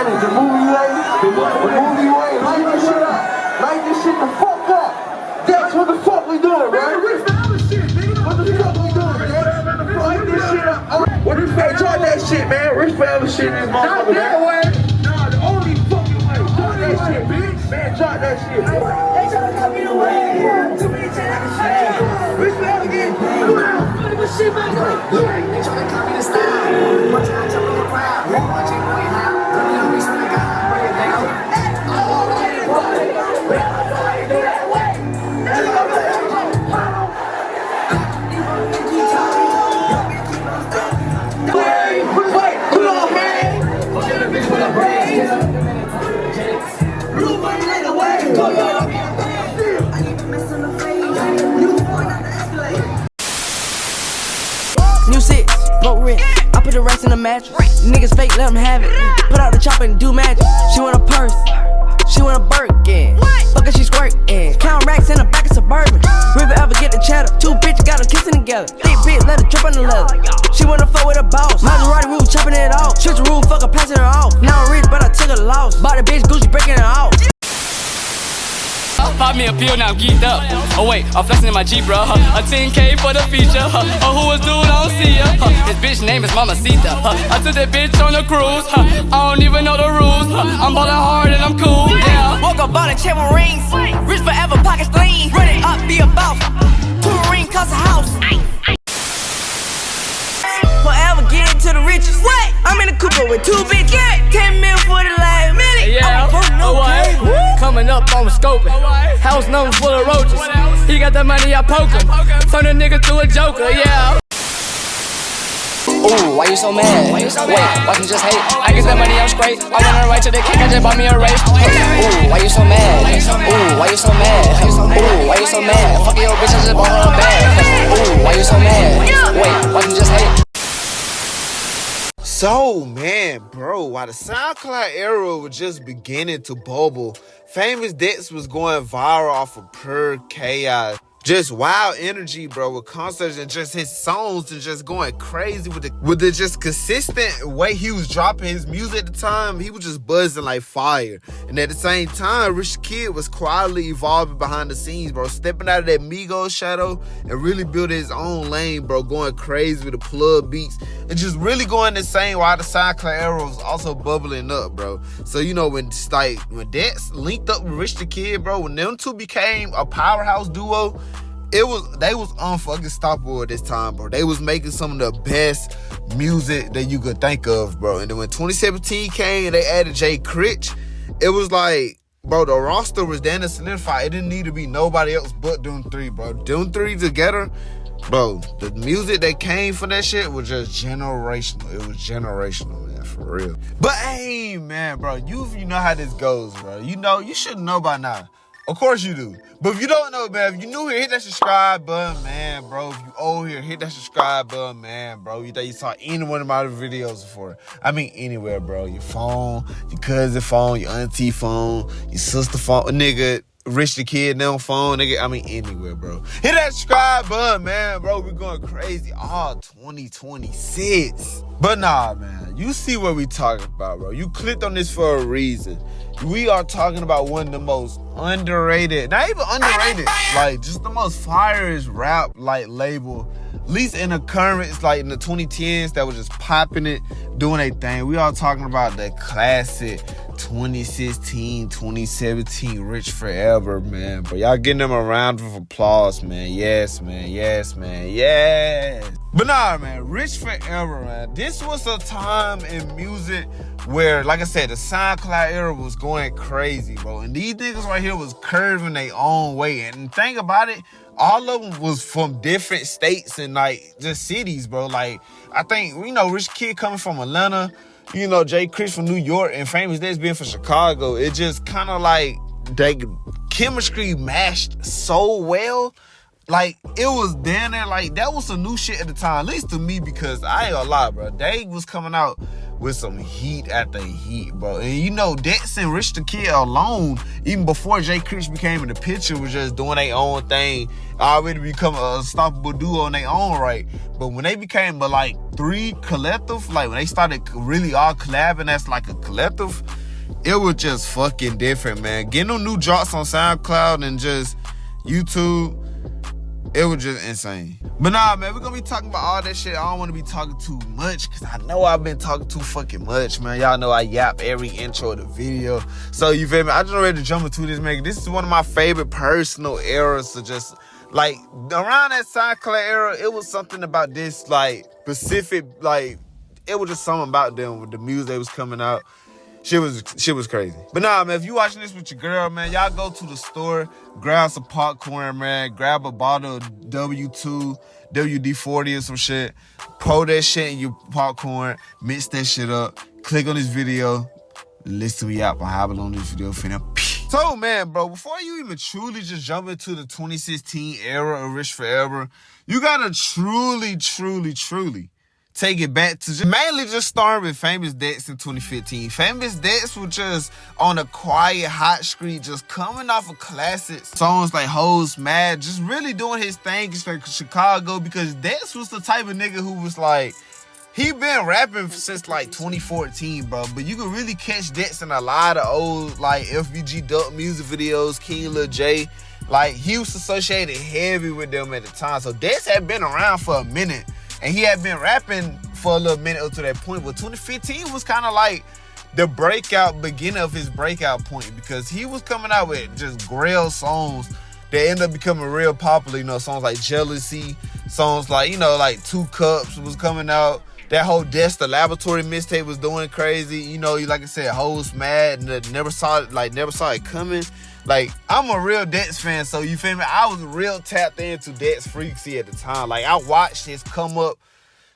Disbanding, the movie you ain't, light this shit up. Light this shit the fuck up. That's what the fuck we doing, man. What the fuck we doing, man? Light this shit up. What the fuck? Try that shit, man. Rich forever shit in this motherfucker, man. Nah, the only fucking way. Try that shit, bitch. Man, try that shit. They tryna cut me away. Too many times I can Rich forever again. Shit, man. They tryna cut me to style. One time I jump on the crowd. One chick way high. Come on, reach for the guy. Bring it down. Oh, let it go. Do that way. Wait, come on, man. Bitch with a brain. Blue money like the way. Go, I need to mess on the face. You point out the escalate. New six, broke rent. I put the rest in the mattress. Niggas fake, let them have it. Put out the chopper and do magic. She want a purse. She want a Birkin. Fuck her, she squirtin'. Count racks in the back of Suburban. River ever get the cheddar. Two bitches got them kissing together. Thick bitch, let her drip on the leather. She wanna fuck with a boss. Maserati roof, chopping it off. Switch the roof, fuck her, passing her off. Now I'm rich, but I took a loss. Bought a bitch, Gucci breaking it off. Pop me a pill, now I'm geeked up. Oh wait, I'm flexing in my Jeep, bro. A 10K for the feature. Oh, who was dude? I don't see ya. His bitch name is Mamacita. I took that bitch on a cruise. I don't even know the rules. I'm ballin' hard and I'm cool. Yeah. Woke up, bought a check with rings. Rich forever, pockets clean. Run it up, be a boss. Two ring cost a house. Forever get into the riches. What? I'm in a Cooper with two bitches. 10 mil for the last minute. Yeah. Coming up on the scoping. House number full of roaches. He got that money, I poke him. Turn a nigga to a joker, yeah. Ooh, why you so mad? Wait, why you just hate? I get that money, I'm straight. I run right to the kick, I just bought me a race. Ooh, why you so mad? Ooh, why you so mad? Ooh, why you so mad? Fuck your bitch, I just bought her a bag. Ooh, why you so mad? Wait, why you just hate? So, man, bro, while the SoundCloud era was just beginning to bubble, Famous Dex was going viral off of pure chaos. Just wild energy, bro, with concerts and just his songs and just going crazy with the just consistent way he was dropping his music at the time. He was just buzzing like fire. And at the same time, Rich the Kid was quietly evolving behind the scenes, bro, stepping out of that Migos shadow and really building his own lane, bro, going crazy with the plug beats and just really going insane while the SoundCloud era was also bubbling up, bro. So, you know, when Dex linked up with Rich the Kid, bro, when them two became a powerhouse duo, they was unfucking stoppable at this time, bro. They was making some of the best music that you could think of, bro. And then when 2017 came and they added Jay Critch, it was like, bro, the roster was then solidified. It didn't need to be nobody else but them three, bro. Them three together, bro, the music that came from that shit was just generational. It was generational, man, for real. But hey, man, bro, you know how this goes, bro. You know, you should know by now. Of course you do. But if you don't know, man, if you new here, hit that subscribe button, man, bro. If you old here, hit that subscribe button, man, bro. You thought you saw any one of my videos before. I mean, anywhere, bro. Your phone, your cousin phone, your auntie phone, your sister phone, nigga. Rich the Kid, them phone, nigga. I mean, anywhere, bro. Hit that subscribe button, man, bro. We're going crazy all 2026. But nah, man. You see what we talking about, bro. You clicked on this for a reason. We are talking about one of the most underrated, not even underrated, like just the most firest rap like label, at least in the current, like in the 2010s, that was just popping it, doing a thing. We are talking about the classic 2016, 2017 Rich Forever, man. But y'all getting them a round of applause, man. Yes, man. Yes, man. Yes. But nah, man, Rich Forever, man. This was a time in music where, like I said, the SoundCloud era was going crazy, bro. And these niggas right here was curving their own way. And think about it, all of them was from different states and, like, just cities, bro. Like, I think, you know, Rich Kid coming from Atlanta, you know, Jay Critch from New York, and Famous Dex being from Chicago. It just kind of, like, they chemistry matched so well. Like, it was down there, like, that was some new shit at the time, at least to me, because I ain't gonna lie, bro. They was coming out with some heat after heat, bro. And you know, Dex and Rich the Kid alone, even before Jay Critch became in the picture, was just doing their own thing, already become a unstoppable duo on their own right. But when they became, like, three collective, like, when they started really all collabing as, like, a collective, it was just fucking different, man. Getting them new drops on SoundCloud and just YouTube, it was just insane. But nah, man, we're gonna be talking about all that shit. I don't wanna be talking too much, cause I know I've been talking too fucking much, man. Y'all know I yap every intro of the video. So, you feel me? I just ready to jump into this, man. This is one of my favorite personal eras. So just, like, around that SoundCloud era, it was something about this, like, specific, like, it was just something about them with the music that was coming out. Shit was crazy. But nah, man, if you watching this with your girl, man, y'all go to the store, grab some popcorn, man, grab a bottle of W2, WD-40 or some shit, pour that shit in your popcorn, mix that shit up, click on this video, listen to me out. I have it on this video, finna. So, man, bro, before you even truly just jump into the 2016 era of Rich Forever, you gotta truly take it back to mainly just starting with Famous Dex in 2015. Famous Dex was just on a quiet, hot streak, just coming off of classics. Songs like Hoes Mad, just really doing his thing in Chicago, because Dex was the type of nigga who was like, he been rapping since like 2014, bro. But you can really catch Dex in a lot of old like FBG Duck music videos, King Lil J. Like, he was associated heavy with them at the time. So Dex had been around for a minute. And he had been rapping for a little minute up to that point. But 2015 was kind of like the beginning of his breakout point, because he was coming out with just grill songs that ended up becoming real popular. You know, songs like Jealousy, songs like, you know, like 2 Cups was coming out. That whole Dex the Laboratory mixtape was doing crazy. You know, like I said, Hoes Mad, and never saw it coming. Like, I'm a real Dex fan, so you feel me? I was real tapped into Dex Freaksy at the time. Like, I watched his come up.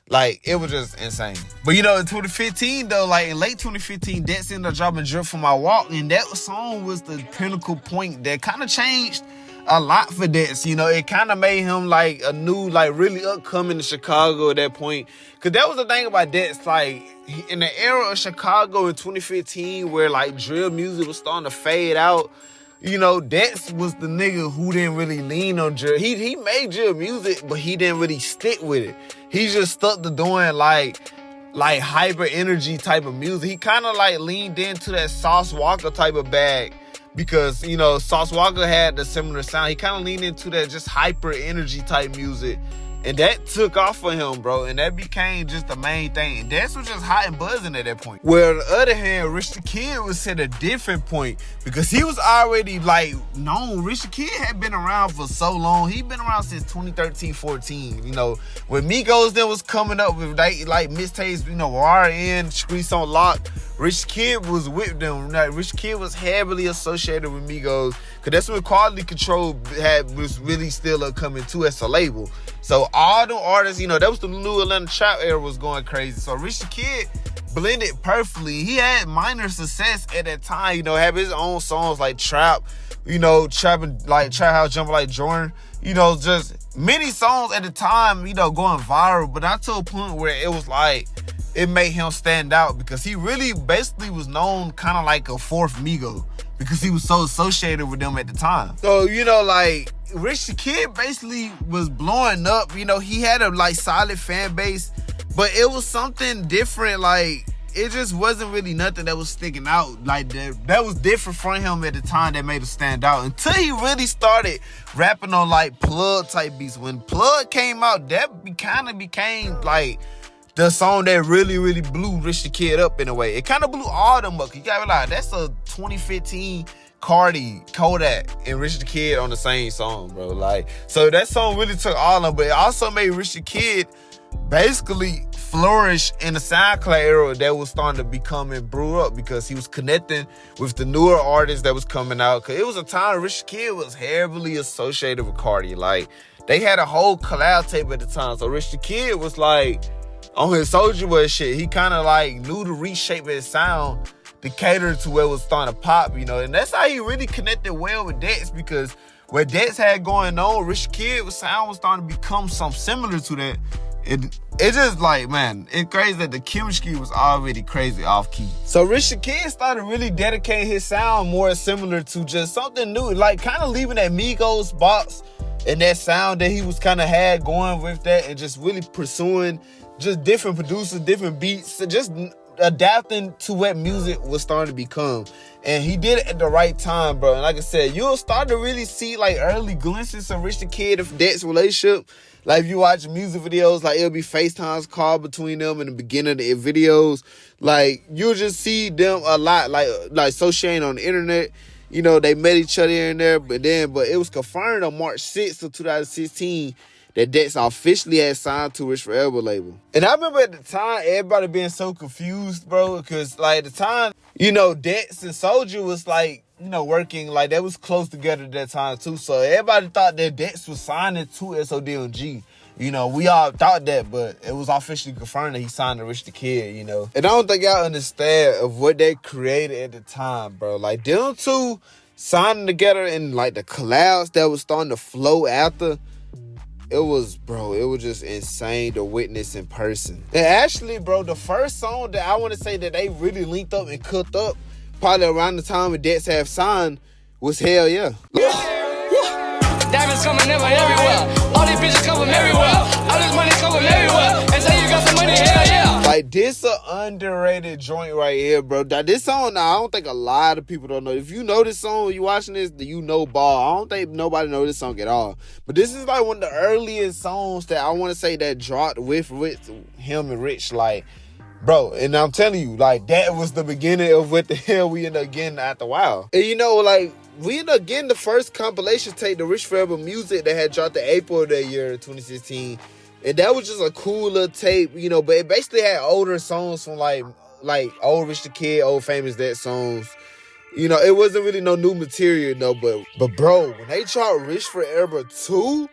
Like, it was just insane. But, you know, in 2015, though, like, in late 2015, Dex ended up dropping Drip For My Walk, and that song was the pinnacle point that kind of changed a lot for Dex. You know, it kind of made him, like, a new, like, really upcoming in Chicago at that point. Because that was the thing about Dex, like, in the era of Chicago in 2015, where, like, drill music was starting to fade out, you know, Dex was the nigga who didn't really lean on drill. He made drill music, but he didn't really stick with it. He just stuck to doing like hyper energy type of music. He kind of like leaned into that Sauce Walker type of bag, because, you know, Sauce Walker had the similar sound. He kind of leaned into that just hyper energy type music. And that took off for him, bro. And that became just the main thing. And Dex was just hot and buzzing at that point. Where on the other hand, Rich the Kid was at a different point, because he was already, like, known. Rich the Kid had been around for so long. He'd been around since 2013-14. You know, when Migos then was coming up with, like mixtapes, you know, RN, Streets on Lock, Rich Kid was with them. Like, Rich Kid was heavily associated with Migos, because that's when Quality Control was really still upcoming too as a label. So all the artists, you know, that was the new Atlanta trap era was going crazy. So Rich the Kid blended perfectly. He had minor success at that time, you know, have his own songs like Trap, you know, trapping like Trap House Jumping Like Jordan, you know, just many songs at the time, you know, going viral. But not to a point where it was like, it made him stand out, because he really basically was known kind of like a fourth Migo, because he was so associated with them at the time. So, you know, like, Rich the Kid basically was blowing up. You know, he had a, like, solid fan base, but it was something different. Like, it just wasn't really nothing that was sticking out. Like, that was different from him at the time that made him stand out, until he really started rapping on, like, Plug type beats. When Plug came out, that kind of became, like, the song that really blew Rich the Kid up in a way. It kind of blew all them up. You gotta realize, that's a 2015 Cardi, Kodak, and Rich the Kid on the same song, bro. Like, so that song really took all of them, but it also made Rich the Kid basically flourish in the SoundCloud era that was starting to become and brew up, because he was connecting with the newer artists that was coming out. Because it was a time Rich the Kid was heavily associated with Cardi. Like, they had a whole collab tape at the time. So Rich the Kid was like, on his Soulja Boy shit, he kind of like knew to reshape his sound to cater to where it was starting to pop, you know. And that's how he really connected well with Dex, because what Dex had going on, Rich Kid sound was starting to become something similar to that. It just like, man, it's crazy that the chemistry was already crazy off key. So Rich Kid started really dedicating his sound more similar to just something new, like kind of leaving that Migos box and that sound that he was kind of had going with that, and just really pursuing just different producers, different beats, just adapting to what music was starting to become. And he did it at the right time, bro. And like I said, you'll start to really see like early glimpses of Rich the Kid and Dex relationship. Like if you watch music videos, like it'll be FaceTimes call between them in the beginning of the videos. Like you'll just see them a lot, like associating on the internet. You know, they met each other here and there, but it was confirmed on March 6th of 2016 that Dex officially had signed to Rich Forever label. And I remember at the time, everybody being so confused, bro, because like at the time, you know, Dex and Soulja was like, you know, working, like they was close together at that time too. So everybody thought that Dex was signing to SOD and G. You know, we all thought that, but it was officially confirmed that he signed to Rich the Kid, you know. And I don't think y'all understand of what they created at the time, bro. Like, them two signing together and, like, the collabs that was starting to flow after, it was just insane to witness in person. And actually, bro, the first song that I want to say that they really linked up and cooked up, probably around the time when Dex have signed, was Hell Yeah. Diamonds coming everywhere. All these bitches coming everywhere. All this money coming everywhere. And say you got some money, hell yeah. Like, this a underrated joint right here, bro. This song, now, I don't think a lot of people don't know. If you know this song, you watching this, you know ball. I don't think nobody know this song at all. But this is like one of the earliest songs that I want to say that dropped with him and Rich, like, bro. And I'm telling you, like, that was the beginning of what the hell we ended up getting after a while. And you know, like, we ended up getting the first compilation tape, the Rich Forever music that had dropped in April of that year, 2016. And that was just a cool little tape, you know, but it basically had older songs from like old Rich the Kid, old Famous Dex songs. You know, it wasn't really no new material, though, but bro, when they dropped Rich Forever 2,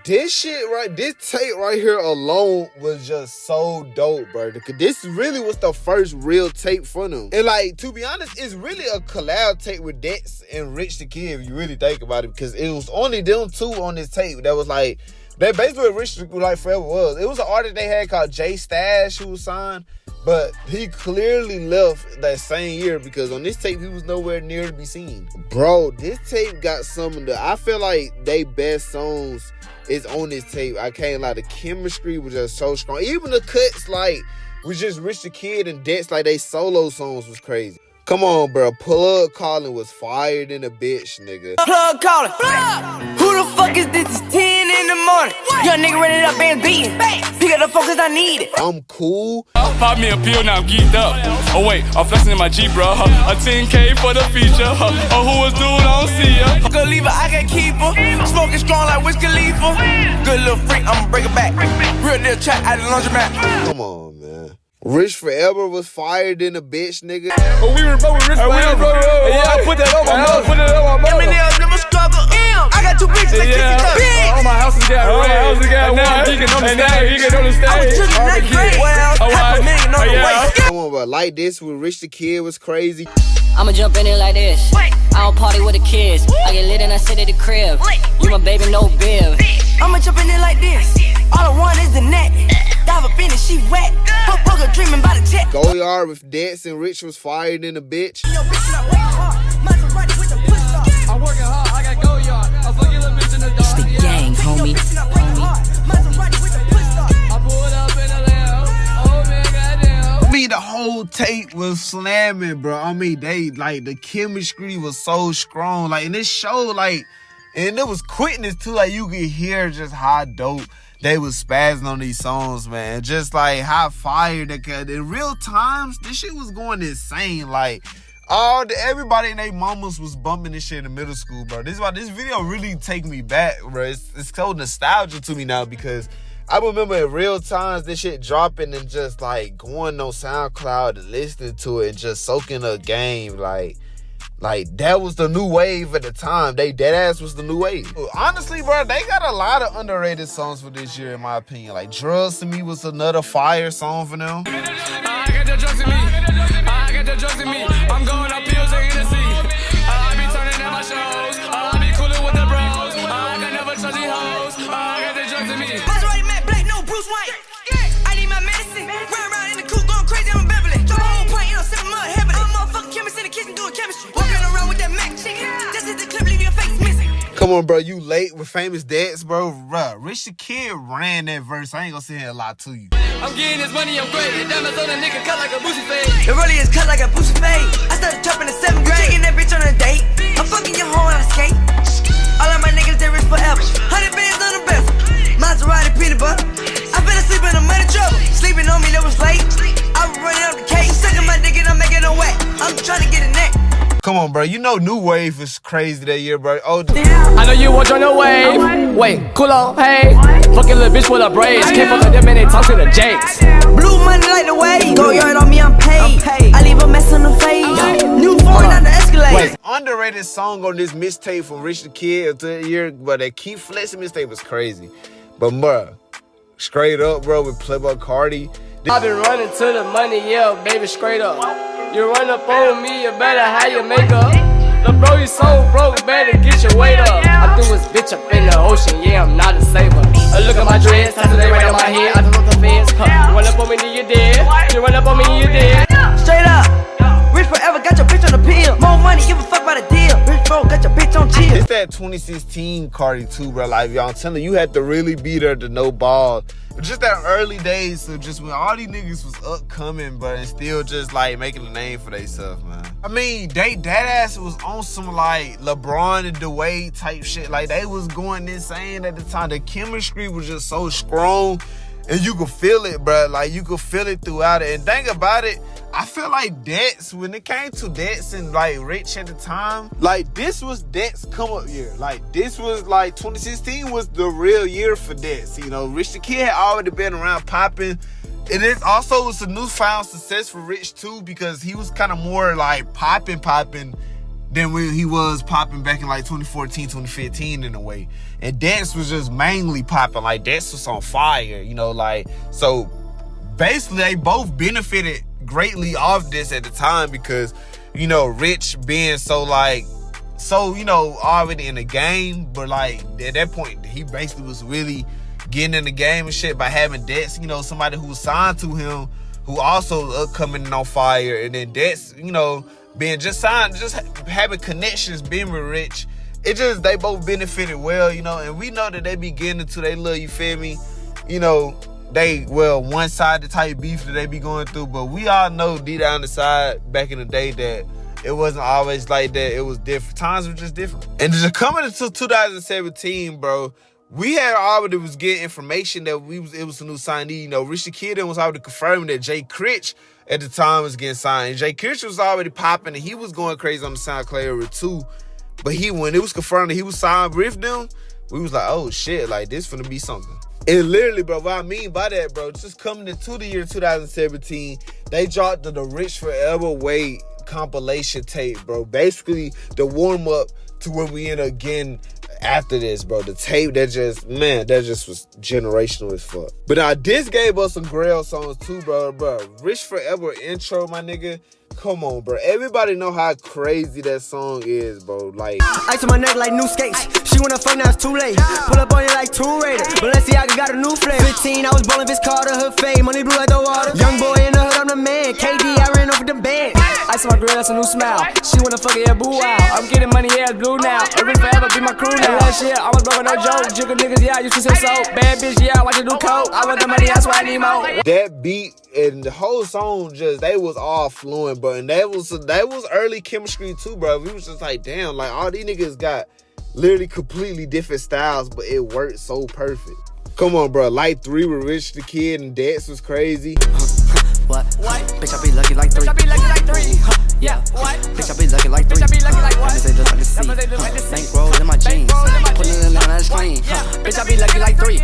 this tape right here alone was just so dope, bro. Because this really was the first real tape for them. And like, to be honest, it's really a collab tape with Dex and Rich the Kid, if you really think about it. Because it was only them two on this tape that was like, that basically what Rich like Forever was. It was an artist they had called Jay Stash who was signed. But he clearly left that same year because on this tape, he was nowhere near to be seen. Bro, this tape got some of the, I feel like they best songs is on this tape. I can't lie, the chemistry was just so strong. Even the cuts, like, was just Rich the Kid and Dex, like, they solo songs was crazy. Come on, bro. Plug Calling was fired in a bitch, nigga. Plug calling. Who the fuck is this? It's 10 in the morning. Young nigga running up and beating. Pick up the phone cause I need it. I'm cool. Pop me a pill, now I'm geeked up. Oh wait, I'm flexing in my Jeep, bro. A 10K for the feature. Oh, who was dude? I don't see ya. Good leave her, I can't keep her. Smoking strong like Wiz Khalifa. Good little freak, I'ma break her back. Real deal track out of the laundromat. Come on, man. Rich Forever was fired in a bitch, nigga. Oh, we were both Rich Forever. Yeah, I put that on my mouth. Put that on my mouth. Eminem never struggle. I got 2 bitches that kiss each other. All my houses got red. And now he can on the stage. I was tripping that great. Well, half a million on the way. Come on, but like this with Rich the Kid was crazy. I'ma jump in it like this. I don't party with the kids. I get lit and I sit at the crib. You my baby, no bib. I'ma jump in it like this. All I want is the net. Dive up in it, she wet. Booger dreaming about a check. Go Yard with Dex and Rich was fired in a bitch. Yo, bitch, I work hard. Maserati with the push start. I'm working hard, I got Go Yard. I fuck your little bitch in the dark. It's the gang, homie. Maserati with the push start. I pulled up in the Lamb. Oh man, goddamn. I mean, the whole tape was slamming, bro. I mean, they, like, the chemistry was so strong. Like, in this show, like, and it was quickness, too. Like, you could hear just how dope they was spazzing on these songs, man. Just, like, how fire they could. In real times, this shit was going insane. Like, everybody and their mamas was bumping this shit in middle school, bro. This video really take me back, bro. It's so nostalgic to me now because I remember in real times this shit dropping and just like going on SoundCloud and listening to it and just soaking a game. Like that was the new wave at the time. Deadass was the new wave. Honestly, bro, they got a lot of underrated songs for this year, in my opinion. Like Drugs to Me was another fire song for them. I got the drugs in me. I got the drugs in me. I'm going up pills and Hennessy. I be turning at my shows. I be coolin' with the bros. I got never trusty hoes. I got the drugs in me. Maserati matte black, no Bruce Wayne. I need my medicine. Run around in the coupe, going crazy on Beverly. Drop a whole pint, you know, sipping mud heavily. I'm a motherfucking chemist in the kitchen doing chemistry. Walking around with that Mac chicken. This is the clip, leave your face missing. Come Come on, bro, you late with Famous Dance, bro. Bruh, Rich the Kid ran that verse. I ain't gonna sit here and lie to you. I'm getting this money, I'm great. Diamonds on a nigga cut like a boosie fade. It really is cut like a boosie fade. I started chopping in 7th grade. Taking that bitch on a date. I'm fucking your hoe on a skate. All of my niggas, they rich forever. 100 bands on the best. Maserati peanut butter. I fell asleep in the money trouble. Sleeping on me, that was late. I was running up the cake. Sucking my dick and I'm making a whack. I'm trying to get a neck. Come on, bro. You know New Wave is crazy that year, bro. Oh, I know you won't join the wave. Wait, cool on, hey. Fucking little bitch with a braids. Can't fuck with them and they talk to the Jakes. Blue money like the wave. Go yard on me, I'm paid. I leave a mess on the face. New phone on the Escalade. Wait, underrated song on this mixtape from Rich the Kid of the year, but that Keep Flexing mixtape was crazy. But, bruh, straight up, bro, with Playboy Cardi. I've been running to the money, yeah, baby, straight up. You run up on me, you better have your makeup. The bro, you so broke, better get your weight up. I threw this bitch up in the ocean, yeah, I'm not a saver. Look at my dreads, time they right on my head. I just want the feds. You run up on me, then you dead. You run up on me, you dead. Straight up. Rich forever, got your bitch on the pill. More money, give a fuck about a deal. Rich bro, got your bitch on chill. It's that 2016 Cardi too, bro. Like, y'all, I'm telling you, had to really beat her to no ball. Just that early days, so just when all these niggas was upcoming, but and still just like making a name for themselves, man. I mean, that ass was on some like LeBron and Dwayne type shit. Like, they was going insane at the time. The chemistry was just so strong, and you could feel it, bro. Like, you could feel it throughout it. And think about it, I feel like Dets, when it came to Dets and like Rich at the time, like this was Dets come up year. Like this was like 2016 was the real year for Dets. You know, Rich the Kid had already been around popping. And it also was a newfound success for Rich too, because he was kind of more like popping than when he was popping back in like 2014, 2015 in a way. And Dets was just mainly popping. Like Dets was on fire, you know, like, so basically they both benefited greatly off this at the time because, you know, Rich being so, you know, already in the game, but like at that point he basically was really getting in the game and shit by having Dets, you know, somebody who was signed to him who also upcoming and on fire, and then Dets, you know, being just signed, just having connections, being with Rich. It just, they both benefited well, you know, and we know that they be getting into they little, you feel me, you know, they, well, one-sided type beef that they be going through, but we all know deep down the side back in the day that it wasn't always like that. It was different. Times were just different. And just coming into 2017, bro, we had already was getting information that it was a new signee. You know, Rich the Kid was already confirming that Jay Critch at the time was getting signed. And Jay Critch was already popping, and he was going crazy on the SoundCloud era too. But when it was confirmed that he was signed with them, we was like, oh shit, like this finna be something. And literally, bro, what I mean by that, bro, just coming into the year 2017, they dropped the Rich Forever Way compilation tape, bro. Basically, the warm-up to when we end up getting after this, bro. The tape that just was generational as fuck. But now, this gave us some Grail songs too, bro. Rich Forever intro, my nigga. Come on, bro. Everybody know how crazy that song is, bro. Like, ice on my neck like new skates. She wanna fuck, now it's too late. Pull up on you like Tomb Raider. Balenciaga got a new flavor. 15, I was ballin' Vince Carter, hood fade. Money blue like the water. Young boy in the hood, I'm the man. KD, I ran over the band. Ice on my grill, that's a new smile. She wanna fuck it, yeah, boo wow. I'm getting money, yeah, it's blue now. Rich Forever be my crew now. Last year, I was broke, no joke. Jiggle niggas, yeah, I used to say so. Bad bitch, yeah, watch it do coke. I want the money, that's why I need more. That beat and the whole song, just, they was all fluent, bro. And that was early chemistry too, bro. We was just like, damn, like all these niggas got literally completely different styles, but it worked so perfect. Come on, bro. Light 3 with Rich the Kid and Dets was crazy. What? Bitch, I be lucky like 3. Yeah. What? Bitch, I be lucky like 3. Bitch, I be lucky like what? They look like the sea. Bankroll in my jeans. Putting it in the screen. Bitch, I be lucky like 3.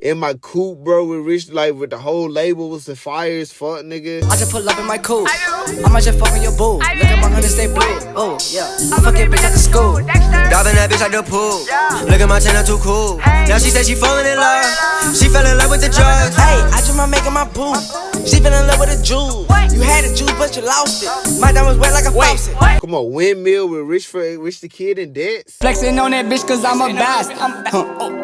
In my coupe, bro, with Rich, like with the whole label was the fire as fuck, nigga. I just pull up in my coupe. I might just fuck on your boo. Look at my honey, stay blue. Oh, yeah. I fuck your bitch at the school. Diving that bitch like the pool. Look at my chain, I'm too cool. Now she said she falling in love. She fell in love with the drugs. Hey, I just might making my boo. She fell in love with a jewel. You had a juice, but you lost it. My diamonds wet like a faucet. Come on, Windmill with Rich the Kid and Dets. Flexing on that bitch cause I'm a bastard.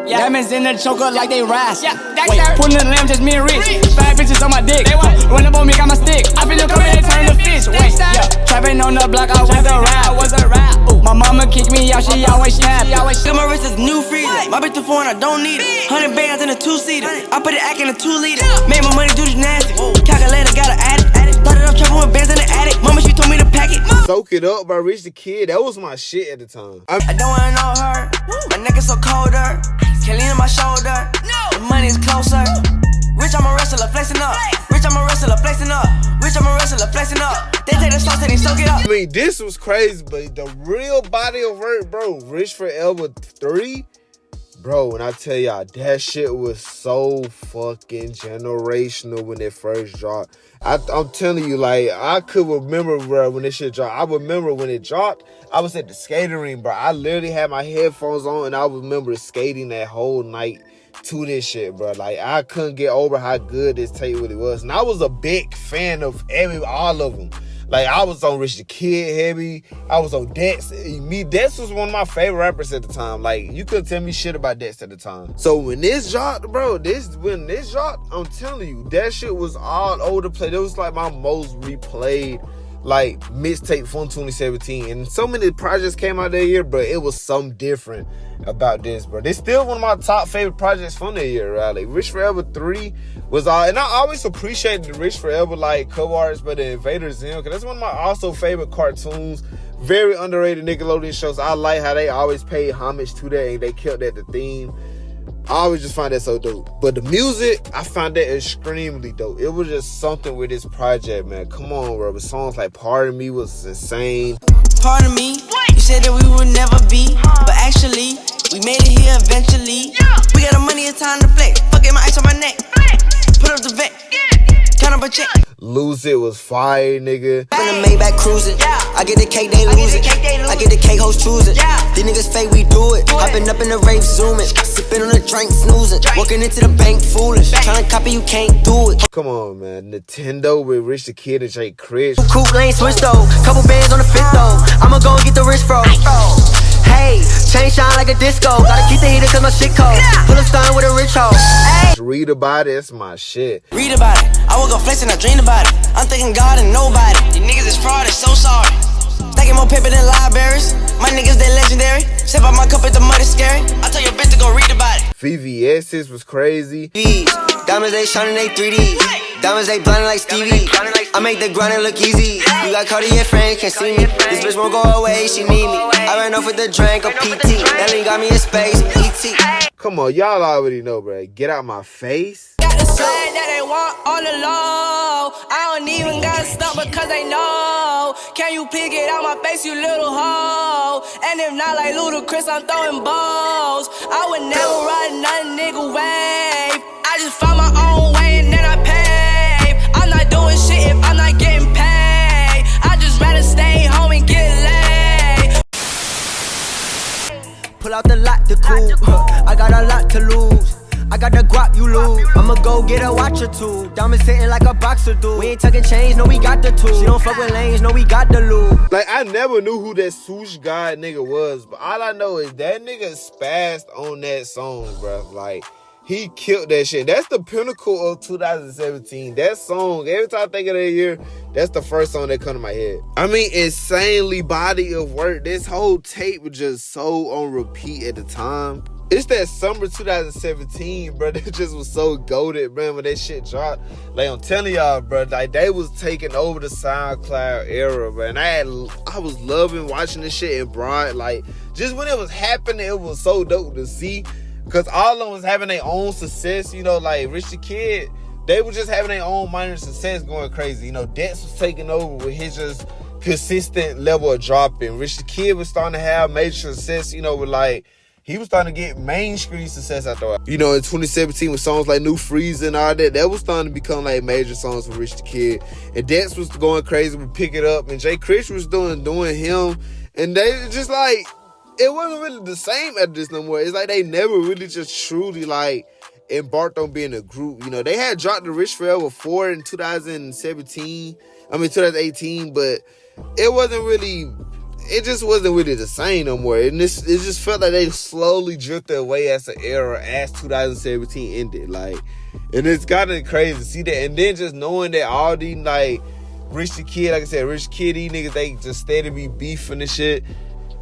Diamonds in the choker like they rasp. Wait, pulling the lamb, just me and Rich. 5 bitches on my dick. Run up on me, got my stick. I feel them coming and turn the fish. Wait, yeah. Trapping on the block, I was a rap. My mama kicked me out, she always snap. Got my wrist is new freezer. My bitch the phone, I don't need it. 100 bands in a 2-seater. I put it act in a 2-liter. Made my money do the nasty. Calculator got an addict. Started up trapping with bands in the attic. Mama, she told me to pack it. Soak It Up by Rich the Kid. That was my shit at the time. I don't wanna know her. My neck is so colder. Can't lean on my shoulder. The money is closer. Rich, I'm a wrestler, flexing up. Rich, I'm a wrestler, flexing up. Rich, I'm a wrestler, flexing up. They take the sauce and they soak it up. I mean, this was crazy, but the real body of work, bro, Rich Forever 3, bro, when I tell y'all, that shit was so fucking generational when it first dropped. I'm telling you, like, I could remember, bro, when this shit dropped. I remember when it dropped, I was at the skating ring, bro. I literally had my headphones on, and I remember skating that whole night to this shit, bro. Like, I couldn't get over how good this tape really was. And I was a big fan of all of them. Like, I was on Rich the Kid heavy. I was on Dex. Dex was one of my favorite rappers at the time. Like, you couldn't tell me shit about Dex at the time. So when this dropped, bro, when this dropped, I'm telling you, that shit was all over the place. It was like my most replayed, like, mixtape from 2017. And so many projects came out that year, bro. It was something different about this, bro. This still one of my top favorite projects from that year, right? Like, Rich Forever 3 was all, and I always appreciated the Rich Forever, like, cover arts, but the Invader Zim, because that's one of my also favorite cartoons. Very underrated Nickelodeon shows. I like how they always paid homage to that and they kept that the theme. I always just find that so dope. But the music, I found that extremely dope. It was just something with this project, man. Come on, bro. But songs like Pardon Me was insane. Pardon me, you said that we would never be, but actually, we made it here eventually. We got the money, it's time to flex. Fuck it, my ice on my neck. Put up the vet, count up a check. Lose It was fire, nigga. In the Maybach cruising, I get the cake, they lose it. I get the cake, hoes choose it. These niggas fake, we do it. Hopping up in the rave, zooming. Sipping on the drink, snoozing. Walking into the bank, foolish. Trying to copy, you can't do it. Come on, man. Nintendo with Rich the Kid and Jay Critch. Coupe lane switch though. Couple bands on the fifth though. I'ma go and get the wrist fro. Hey, chain shine like a disco. Gotta keep the heater cause my shit cold. Pull a stun with a rich hoe. Hey. Read about it, that's my shit. Read about it. I woke up flexing, I dreamed about it. I'm thinking God and nobody. These niggas is fraud, it's so sorry. Stacking more paper than libraries. My niggas, they legendary. Step out my cup at the mud, it's scary. I tell your bitch to go read about it. VVS's was crazy. Diamonds, they shining, they 3D. Diamonds, they blinding like Stevie. I make the grinding look easy. You got Cardi and friends, can't see me. This bitch won't go away, she need me. I ran off with the drink of PT. That nigga got me in space, ET. Come on, y'all already know, bro. Get out my face. Got the swag that they want on the low. I don't even gotta stop because they know. Can you please get out my face, you little hoe? And if not like Ludacris, I'm throwing balls. I would never ride another nigga wave. I just found my own way and then I pay. I'm not doing shit if I'm not getting paid. I just rather stay home and get laid. Pull out the lot to cool. I got a lot to lose. I got the guap, you lose. I'ma go get a watch or two. Diamonds sitting like a boxer do. We ain't tucking chains, no, we got the two. She don't fuck with lanes, no, we got the loot. Like, I never knew who that swoosh god nigga was, but all I know is that nigga spazzed on that song, bro. Like, he killed that shit. That's the pinnacle of 2017. That song, every time I think of that year, that's the first song that come to my head. I mean, insanely body of work. This whole tape was just so on repeat at the time. It's that summer 2017, bro. That just was so goated, man, when that shit dropped. Like, I'm telling y'all, bro, like, they was taking over the SoundCloud era, bro. And I was loving watching this shit in broad. Like, just when it was happening, it was so dope to see. Because all of them was having their own success, you know, like Rich the Kid, they were just having their own minor success going crazy. You know, Dex was taking over with his just consistent level of dropping. Rich the Kid was starting to have major success, you know, with like, he was starting to get mainstream success after all. You know, in 2017 with songs like New Freeze and all that, that was starting to become like major songs for Rich the Kid. And Dex was going crazy with Pick It Up, and Jay Critch was doing him. And they just like, it wasn't really the same at this no more. It's like they never really just truly like embarked on being a group. You know, they had dropped the Rich Forever 4 in 2018, but it wasn't really, it just wasn't really the same no more. And it just felt like they slowly drifted away as an era as 2017 ended. Like, and it's gotten crazy to see that. And then just knowing that all these like Rich the Kid, like I said, Rich Kid, these niggas, they just steady be beefing and shit.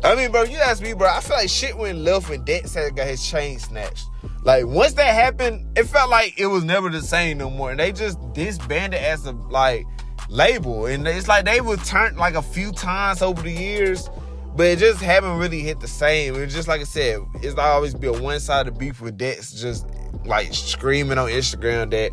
I mean, bro, you ask me, bro, I feel like shit went left when Dex had got his chain snatched. Like, once that happened, it felt like it was never the same no more. And they just disbanded as a, like, label. And it's like they would turn, like, a few times over the years, but it just haven't really hit the same. It's just like I said, it's always be a one-sided beef with Dex just, like, screaming on Instagram that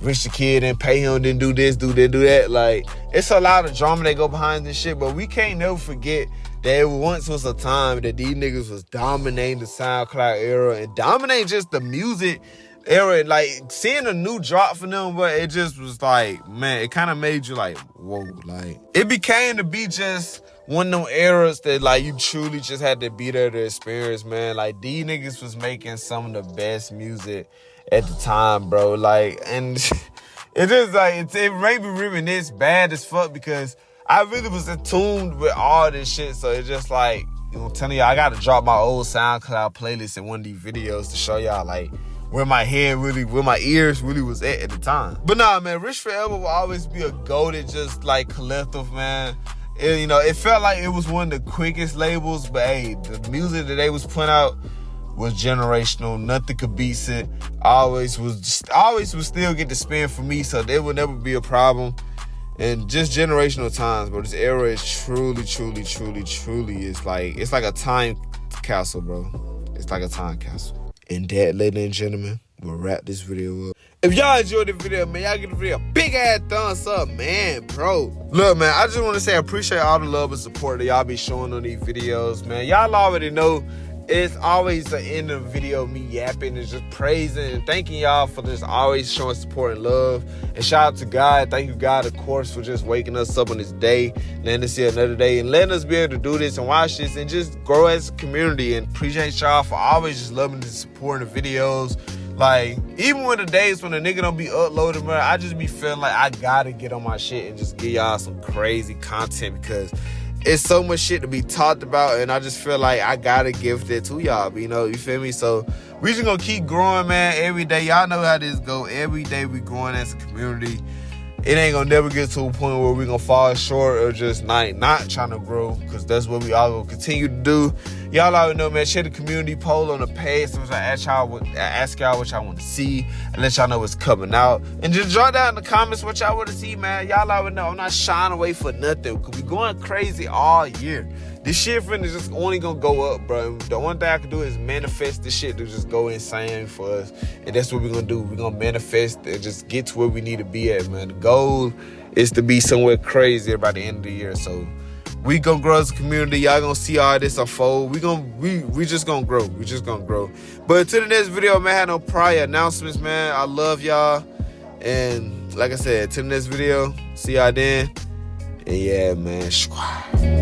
Rich the Kid didn't pay him, didn't do this, do that. Like, it's a lot of drama that go behind this shit, but we can't never forget that once was a time that these niggas was dominating the SoundCloud era and dominating just the music era. Like, seeing a new drop for them, but it just was like, man, it kind of made you like, whoa. Like, it became to be just one of them eras that, like, you truly just had to be there to experience, man. Like, these niggas was making some of the best music at the time, bro. Like, and it just, like, it made me reminisce bad as fuck because I really was attuned with all this shit, so it's just like, you know, I'm telling y'all, I gotta drop my old SoundCloud playlist in one of these videos to show y'all, like, where my head really, where my ears really was at the time. But nah, man, Rich Forever will always be a goated, just, like, collective, man. It, you know, it felt like it was one of the quickest labels, but hey, the music that they was putting out was generational. Nothing could beat it. Always would still get the spin for me, so there would never be a problem. And just generational times, bro. This era is truly is like, it's like a time capsule, bro. It's like a time capsule. And that, ladies and gentlemen, we'll wrap this video up. If y'all enjoyed the video, man, y'all give the video a big ass thumbs up, man, bro. Look, man, I just want to say I appreciate all the love and support that y'all be showing on these videos, man. Y'all already know it's always the end of the video me yapping and just praising and thanking y'all for just always showing support and love. And shout out to God. Thank you, God, of course, for just waking us up on this day, letting us see another day, and letting us be able to do this and watch this and just grow as a community. And appreciate y'all for always just loving and supporting the videos. Like, even when the days when the nigga don't be uploading, bro, I just be feeling like I gotta get on my shit and just give y'all some crazy content because it's so much shit to be talked about, and I just feel like I gotta give that to y'all, you know, you feel me? So we just gonna keep growing, man, every day. Y'all know how this go. Every day we growing as a community. It ain't gonna never get to a point where we gonna fall short or just not trying to grow, because that's what we all gonna continue to do. Y'all already know, man, share the community poll on the page. So I ask y'all what y'all want to see and let y'all know what's coming out. And just drop down in the comments what y'all want to see, man. Y'all already know I'm not shying away for nothing, because we going crazy all year. This shit finna just only gonna go up, bro. The one thing I can do is manifest this shit to just go insane for us. And that's what we're gonna do. We're gonna manifest and just get to where we need to be at, man. The goal is to be somewhere crazier by the end of the year. So we gonna grow as a community. Y'all gonna see all this unfold. We just gonna grow. We just gonna grow. But to the next video, man, I had no prior announcements, man. I love y'all. And like I said, to the next video, see y'all then. And yeah, man, squad.